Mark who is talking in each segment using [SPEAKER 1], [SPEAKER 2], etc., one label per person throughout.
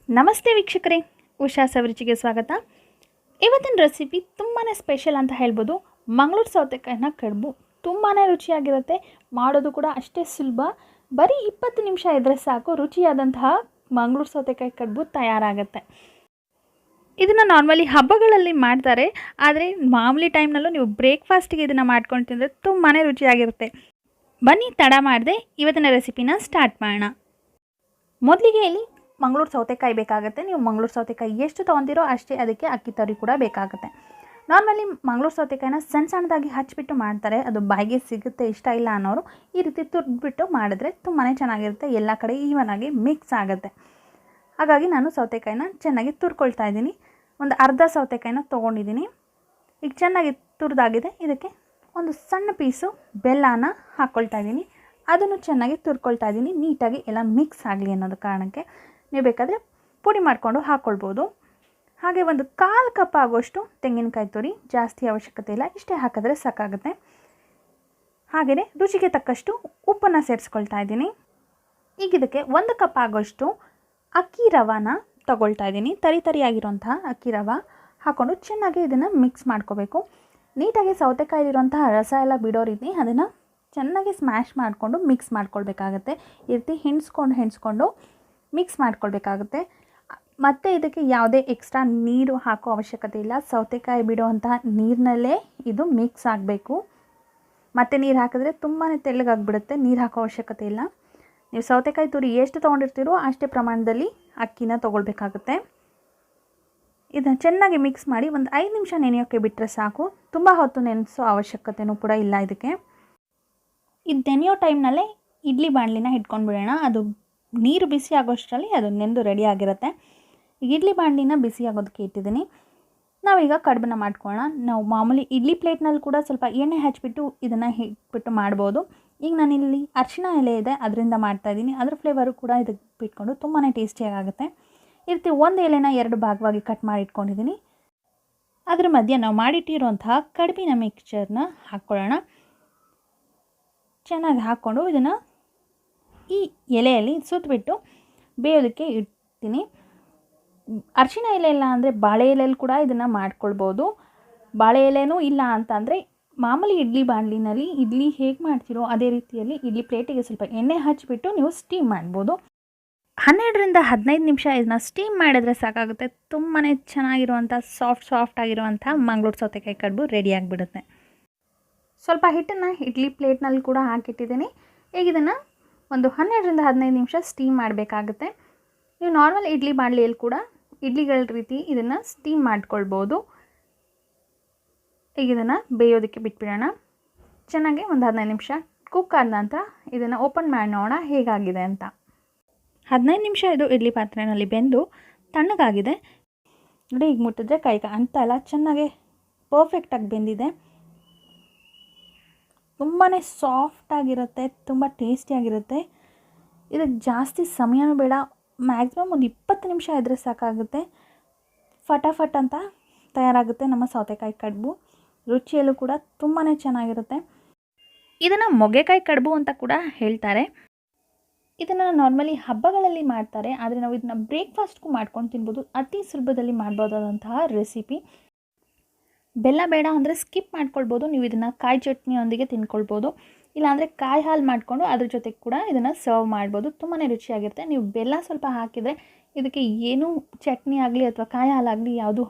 [SPEAKER 1] ನಮಸ್ತೆ ವೀಕ್ಷಕರೇ, ಉಷಾ ಸವಿರುಚಿಗೆ ಸ್ವಾಗತ. ಇವತ್ತಿನ ರೆಸಿಪಿ ತುಂಬಾ ಸ್ಪೆಷಲ್ ಅಂತ ಹೇಳ್ಬೋದು. ಮಂಗಳೂರು ಸೌತೆಕಾಯಿನ ಕಡುಬು ತುಂಬಾ ರುಚಿಯಾಗಿರುತ್ತೆ. ಮಾಡೋದು ಕೂಡ ಅಷ್ಟೇ ಸುಲಭ. ಬರೀ 20 ನಿಮಿಷ ಇದ್ದರೆ ಸಾಕು, ರುಚಿಯಾದಂತಹ ಮಂಗಳೂರು ಸೌತೆಕಾಯಿ ಕಡುಬು ತಯಾರಾಗುತ್ತೆ. ಇದನ್ನು ನಾರ್ಮಲಿ ಹಬ್ಬಗಳಲ್ಲಿ ಮಾಡ್ತಾರೆ, ಆದರೆ ಮಾಮೂಲಿ ಟೈಮ್ನಲ್ಲೂ ನೀವು ಬ್ರೇಕ್ಫಾಸ್ಟಿಗೆ ಇದನ್ನು ಮಾಡ್ಕೊಂಡು ತಿಂದರೆ ತುಂಬಾ ರುಚಿಯಾಗಿರುತ್ತೆ. ಬನ್ನಿ ತಡ ಮಾಡದೆ ಇವತ್ತಿನ ರೆಸಿಪಿನ ಸ್ಟಾರ್ಟ್ ಮಾಡೋಣ. ಮೊದಲಿಗೆ ಇಲ್ಲಿ ಮಂಗಳೂರು ಸೌತೆಕಾಯಿ ಬೇಕಾಗುತ್ತೆ. ನೀವು ಮಂಗಳೂರು ಸೌತೆಕಾಯಿ ಎಷ್ಟು ತೊಗೊತೀರೋ ಅಷ್ಟೇ ಅದಕ್ಕೆ ಅಕ್ಕಿ ತರಿ ಕೂಡ ಬೇಕಾಗುತ್ತೆ. ನಾರ್ಮಲಿ ಮಂಗಳೂರು ಸೌತೆಕಾಯಿನ ಸಣ್ಣ ಸಣ್ಣದಾಗಿ ಹಚ್ಚಿಬಿಟ್ಟು ಮಾಡ್ತಾರೆ, ಅದು ಬಾಯಿಗೆ ಸಿಗುತ್ತೆ. ಇಷ್ಟ ಇಲ್ಲ ಅನ್ನೋರು ಈ ರೀತಿ ತುರಿದ್ಬಿಟ್ಟು ಮಾಡಿದ್ರೆ ತುಂಬಾ ಚೆನ್ನಾಗಿರುತ್ತೆ. ಎಲ್ಲ ಕಡೆ ಈವನಾಗಿ ಮಿಕ್ಸ್ ಆಗುತ್ತೆ. ಹಾಗಾಗಿ ನಾನು ಸೌತೆಕಾಯಿನ ಚೆನ್ನಾಗಿ ತುರ್ಕೊಳ್ತಾ ಇದ್ದೀನಿ. ಒಂದು ಅರ್ಧ ಸೌತೆಕಾಯಿನ ತೊಗೊಂಡಿದ್ದೀನಿ. ಈಗ ಚೆನ್ನಾಗಿ ತುರಿದಾಗಿದೆ. ಇದಕ್ಕೆ ಒಂದು ಸಣ್ಣ ಪೀಸು ಬೆಲ್ಲನ ಹಾಕ್ಕೊಳ್ತಾ ಇದ್ದೀನಿ. ಅದನ್ನು ಚೆನ್ನಾಗಿ ತುರ್ಕೊಳ್ತಾ ಇದ್ದೀನಿ, ನೀಟಾಗಿ ಎಲ್ಲ ಮಿಕ್ಸ್ ಆಗಲಿ ಅನ್ನೋದು ಕಾರಣಕ್ಕೆ. ನೀವು ಬೇಕಾದರೆ ಪುಡಿ ಮಾಡಿಕೊಂಡು ಹಾಕ್ಕೊಳ್ಬೋದು. ಹಾಗೆ ಒಂದು 1/4 ಕಪ್ ಆಗೋಷ್ಟು ತೆಂಗಿನಕಾಯಿ ತುರಿ, ಜಾಸ್ತಿ ಅವಶ್ಯಕತೆ ಇಲ್ಲ, ಇಷ್ಟೇ ಹಾಕಿದ್ರೆ ಸಾಕಾಗುತ್ತೆ. ಹಾಗೆಯೇ ರುಚಿಗೆ ತಕ್ಕಷ್ಟು ಉಪ್ಪನ್ನು ಸೇರಿಸ್ಕೊಳ್ತಾ ಇದ್ದೀನಿ. ಈಗ ಇದಕ್ಕೆ 1 ಕಪ್ ಆಗೋಷ್ಟು ಅಕ್ಕಿ ರವಾನ ತಗೊಳ್ತಾ ಇದ್ದೀನಿ. ತರಿಯಾಗಿರುವಂತಹ ಅಕ್ಕಿ ರವೆ ಹಾಕ್ಕೊಂಡು ಚೆನ್ನಾಗಿ ಇದನ್ನು ಮಿಕ್ಸ್ ಮಾಡ್ಕೋಬೇಕು. ನೀಟಾಗಿ ಸೌತೆಕಾಯಿಲಿರುವಂತಹ ರಸ ಎಲ್ಲ ಬಿಡೋ ರೀತಿ ಅದನ್ನು ಚೆನ್ನಾಗಿ ಸ್ಮ್ಯಾಶ್ ಮಾಡಿಕೊಂಡು ಮಿಕ್ಸ್ ಮಾಡ್ಕೊಳ್ಬೇಕಾಗತ್ತೆ. ಈ ರೀತಿ ಹೆಣ್ಸ್ಕೊಂಡು ಮಿಕ್ಸ್ ಮಾಡ್ಕೊಳ್ಬೇಕಾಗುತ್ತೆ. ಮತ್ತು ಇದಕ್ಕೆ ಯಾವುದೇ ಎಕ್ಸ್ಟ್ರಾ ನೀರು ಹಾಕೋ ಅವಶ್ಯಕತೆ ಇಲ್ಲ. ಸೌತೆಕಾಯಿ ಬಿಡುವಂತಹ ನೀರಿನಲ್ಲೇ ಇದು ಮಿಕ್ಸ್ ಆಗಬೇಕು. ಮತ್ತು ನೀರು ಹಾಕಿದ್ರೆ ತುಂಬಾ ತೆಳ್ಳಗಾಗಿಬಿಡುತ್ತೆ. ನೀರು ಹಾಕೋ ಅವಶ್ಯಕತೆ ಇಲ್ಲ. ನೀವು ಸೌತೆಕಾಯಿ ತುರಿ ಎಷ್ಟು ತೊಗೊಂಡಿರ್ತೀರೋ ಅಷ್ಟೇ ಪ್ರಮಾಣದಲ್ಲಿ ಅಕ್ಕಿನ ತೊಗೊಳ್ಬೇಕಾಗುತ್ತೆ. ಇದನ್ನು ಚೆನ್ನಾಗಿ ಮಿಕ್ಸ್ ಮಾಡಿ ಒಂದು 5 ನಿಮಿಷ ನೆನೆಯೋಕ್ಕೆ ಬಿಟ್ಟರೆ ಸಾಕು. ತುಂಬ ಹೊತ್ತು ನೆನೆಸೋ ಅವಶ್ಯಕತೆಯೂ ಕೂಡ ಇಲ್ಲ ಇದಕ್ಕೆ. ಇದು ನೆನೆಯೋ ಟೈಮ್ನಲ್ಲೇ ಇಡ್ಲಿ ಬಾಣಲಿನ ಇಟ್ಕೊಂಡು ಬಿಡೋಣ. ಅದು ನೀರು ಬಿಸಿ ಆಗೋಷ್ಟರಲ್ಲಿ ಅದು ನೆಂದು ರೆಡಿ ಆಗಿರುತ್ತೆ. ಈಗ ಇಡ್ಲಿ ಬಾಣಲಿನ ಬಿಸಿ ಆಗೋದಕ್ಕೆ ಇಟ್ಟಿದ್ದೀನಿ. ನಾವೀಗ ಕಡುಬನ್ನ ಮಾಡ್ಕೊಳ್ಳೋಣ. ನಾವು ಮಾಮೂಲಿ ಇಡ್ಲಿ ಪ್ಲೇಟ್ನಲ್ಲಿ ಕೂಡ ಸ್ವಲ್ಪ ಎಣ್ಣೆ ಹಚ್ಬಿಟ್ಟು ಇದನ್ನು ಇಟ್ಬಿಟ್ಟು ಮಾಡ್ಬೋದು. ಈಗ ನಾನಿಲ್ಲಿ ಅರಿಶಿಣ ಎಲೆ ಇದೆ, ಅದರಿಂದ ಮಾಡ್ತಾಯಿದ್ದೀನಿ. ಅದ್ರ ಫ್ಲೇವರು ಕೂಡ ಇದಕ್ಕೆ ಬಿಟ್ಕೊಂಡು ತುಂಬಾ ಟೇಸ್ಟಿಯಾಗುತ್ತೆ. ಈ ರೀತಿ ಒಂದು ಎಲೆನ 2 ಭಾಗವಾಗಿ ಕಟ್ ಮಾಡಿ ಇಟ್ಕೊಂಡಿದ್ದೀನಿ. ಅದ್ರ ಮಧ್ಯೆ ನಾವು ಮಾಡಿಟ್ಟಿರುವಂತಹ ಕಡುಬಿನ ಮಿಕ್ಸ್ಚರ್ನ ಹಾಕ್ಕೊಳ್ಳೋಣ. ಚೆನ್ನಾಗಿ ಹಾಕ್ಕೊಂಡು ಇದನ್ನು ಈ ಎಲೆಯಲ್ಲಿ ಸುತ್ತಬಿಟ್ಟು ಬೇಯೋದಕ್ಕೆ ಇಡ್ತೀನಿ. ಅರಿಶಿಣ ಎಲೆ ಇಲ್ಲ ಅಂದರೆ ಬಾಳೆ ಎಲೆಯಲ್ಲಿ ಕೂಡ ಇದನ್ನು ಮಾಡ್ಕೊಳ್ಬೋದು. ಬಾಳೆ ಎಲೆನೂ ಇಲ್ಲ ಅಂತಂದರೆ ಮಾಮೂಲಿ ಇಡ್ಲಿ ಬಾಣಲಿನಲ್ಲಿ ಇಡ್ಲಿ ಹೇಗೆ ಮಾಡ್ತೀರೋ ಅದೇ ರೀತಿಯಲ್ಲಿ ಇಡ್ಲಿ ಪ್ಲೇಟಿಗೆ ಸ್ವಲ್ಪ ಎಣ್ಣೆ ಹಚ್ಚಿಬಿಟ್ಟು ನೀವು ಸ್ಟೀಮ್ ಮಾಡ್ಬೋದು. 12ರಿಂದ 15 ನಿಮಿಷ ಇದನ್ನ ಸ್ಟೀಮ್ ಮಾಡಿದ್ರೆ ಸಾಕಾಗುತ್ತೆ. ತುಂಬಾ ಚೆನ್ನಾಗಿರುವಂಥ ಸಾಫ್ಟ್ ಆಗಿರುವಂಥ ಮಂಗಳೂರು ಸೌತೆಕಾಯಿ ಕಡುಬು ರೆಡಿಯಾಗಿಬಿಡುತ್ತೆ. ಸ್ವಲ್ಪ ಹಿಟ್ಟನ್ನು ಇಡ್ಲಿ ಪ್ಲೇಟ್ನಲ್ಲಿ ಕೂಡ ಹಾಕಿಟ್ಟಿದ್ದೀನಿ. ಈಗ ಇದನ್ನು ಒಂದು 12ರಿಂದ 15 ನಿಮಿಷ ಸ್ಟೀಮ್ ಮಾಡಬೇಕಾಗುತ್ತೆ. ನೀವು ನಾರ್ಮಲ್ ಇಡ್ಲಿ ಬಾಣಲಿಯಲ್ಲಿ ಕೂಡ ಇಡ್ಲಿಗಳ ರೀತಿ ಇದನ್ನು ಸ್ಟೀಮ್ ಮಾಡ್ಕೊಳ್ಬೋದು. ಈಗ ಇದನ್ನು ಬೇಯೋದಕ್ಕೆ ಬಿಟ್ಬಿಡೋಣ. ಚೆನ್ನಾಗಿ ಒಂದು 15 ನಿಮಿಷ ಕುಕ್ ಆದ ನಂತರ ಇದನ್ನು ಓಪನ್ ಮಾಡಿ ನೋಡೋಣ ಹೇಗಾಗಿದೆ ಅಂತ. 15 ನಿಮಿಷ ಇದು ಇಡ್ಲಿ ಪಾತ್ರೆಯಲ್ಲಿ ಬೆಂದು ತಣ್ಣಗಾಗಿದೆ ನೋಡಿ. ಈಗ ಮುಟ್ಟಿದ್ರೆ ಕೈಗೆ ಅಂತ ಎಲ್ಲ ಚೆನ್ನಾಗಿ ಪರ್ಫೆಕ್ಟಾಗಿ ಬೆಂದಿದೆ. ತುಂಬಾ ಸಾಫ್ಟಾಗಿರುತ್ತೆ, ತುಂಬ ಟೇಸ್ಟಿಯಾಗಿರುತ್ತೆ. ಇದಕ್ಕೆ ಜಾಸ್ತಿ ಸಮಯನೂ ಬೇಡ, ಮ್ಯಾಕ್ಸಿಮಮ್ ಒಂದು 20 ನಿಮಿಷ ಇದ್ದರೆ ಸಾಕಾಗುತ್ತೆ. ಫಟಾಫಟ್ ಅಂತ ತಯಾರಾಗುತ್ತೆ ನಮ್ಮ ಸೌತೆಕಾಯಿ ಕಡುಬು. ರುಚಿಯಲ್ಲೂ ಕೂಡ ತುಂಬಾ ಚೆನ್ನಾಗಿರುತ್ತೆ. ಇದನ್ನು ಮೊಗೆಕಾಯಿ ಕಡುಬು ಅಂತ ಕೂಡ ಹೇಳ್ತಾರೆ. ಇದನ್ನು ನಾರ್ಮಲಿ ಹಬ್ಬಗಳಲ್ಲಿ ಮಾಡ್ತಾರೆ, ಆದರೆ ನಾವು ಇದನ್ನು ಬ್ರೇಕ್ಫಾಸ್ಟ್ಗೂ ಮಾಡ್ಕೊಂಡು ತಿನ್ಬೋದು. ಅತಿ ಸುಲಭದಲ್ಲಿ ಮಾಡ್ಬೋದಾದಂತಹ ರೆಸಿಪಿ. ಬೆಲ್ಲ ಬೇಡ ಅಂದರೆ ಸ್ಕಿಪ್ ಮಾಡ್ಕೊಳ್ಬೋದು. ನೀವು ಇದನ್ನು ಕಾಯಿ ಚಟ್ನಿಯೊಂದಿಗೆ ತಿನ್ಕೊಳ್ಬೋದು, ಇಲ್ಲಾಂದರೆ ಕಾಯಿ ಹಾಲು ಮಾಡಿಕೊಂಡು ಅದ್ರ ಜೊತೆಗೆ ಕೂಡ ಇದನ್ನು ಸರ್ವ್ ಮಾಡ್ಬೋದು. ತುಂಬಾ ರುಚಿಯಾಗಿರುತ್ತೆ. ನೀವು ಬೆಲ್ಲ ಸ್ವಲ್ಪ ಹಾಕಿದರೆ ಇದಕ್ಕೆ ಏನೂ ಚಟ್ನಿ ಆಗಲಿ ಅಥವಾ ಕಾಯಿ ಹಾಲಾಗಲಿ ಯಾವುದು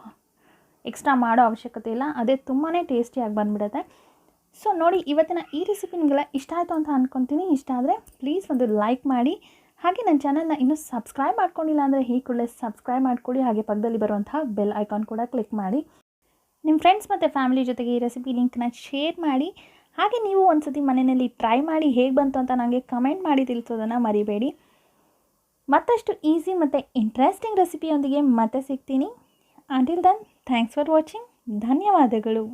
[SPEAKER 1] ಎಕ್ಸ್ಟ್ರಾ ಮಾಡೋ ಅವಶ್ಯಕತೆ ಇಲ್ಲ. ಅದೇ ತುಂಬಾ ಟೇಸ್ಟಿಯಾಗಿ ಬಂದುಬಿಡುತ್ತೆ. ಸೊ ನೋಡಿ, ಇವತ್ತಿನ ಈ ರೆಸಿಪಿ ನಿಮಗೆಲ್ಲ ಇಷ್ಟ ಆಯಿತು ಅಂತ ಅಂದ್ಕೊತೀನಿ. ಇಷ್ಟ ಆದರೆ ಪ್ಲೀಸ್ ಒಂದು ಲೈಕ್ ಮಾಡಿ. ಹಾಗೆ ನನ್ನ ಚಾನಲ್ನ ಇನ್ನೂ ಸಬ್ಸ್ಕ್ರೈಬ್ ಮಾಡ್ಕೊಂಡಿಲ್ಲ ಅಂದರೆ ಈ ಕೂಡಲೇ ಸಬ್ಸ್ಕ್ರೈಬ್ ಮಾಡ್ಕೊಳ್ಳಿ. ಹಾಗೆ ಪಕ್ಕದಲ್ಲಿ ಬರುವಂತಹ ಬೆಲ್ ಐಕಾನ್ ಕೂಡ ಕ್ಲಿಕ್ ಮಾಡಿ. ನಿಮ್ಮ ಫ್ರೆಂಡ್ಸ್ ಮತ್ತು ಫ್ಯಾಮಿಲಿ ಜೊತೆಗೆ ಈ ರೆಸಿಪಿ ಲಿಂಕ್ನ ಶೇರ್ ಮಾಡಿ. ಹಾಗೆ ನೀವು ಒಂದು ಸತಿ ಮನೆಯಲ್ಲಿ ಟ್ರೈ ಮಾಡಿ ಹೇಗೆ ಬಂತು ಅಂತ ನನಗೆ ಕಮೆಂಟ್ ಮಾಡಿ ತಿಳಿಸೋದನ್ನು ಮರಿಬೇಡಿ. ಮತ್ತಷ್ಟು ಈಸಿ ಮತ್ತು ಇಂಟ್ರೆಸ್ಟಿಂಗ್ ರೆಸಿಪಿಯೊಂದಿಗೆ ಮತ್ತೆ ಸಿಗ್ತೀನಿ. Until then, thanks for watching. ಧನ್ಯವಾದಗಳು.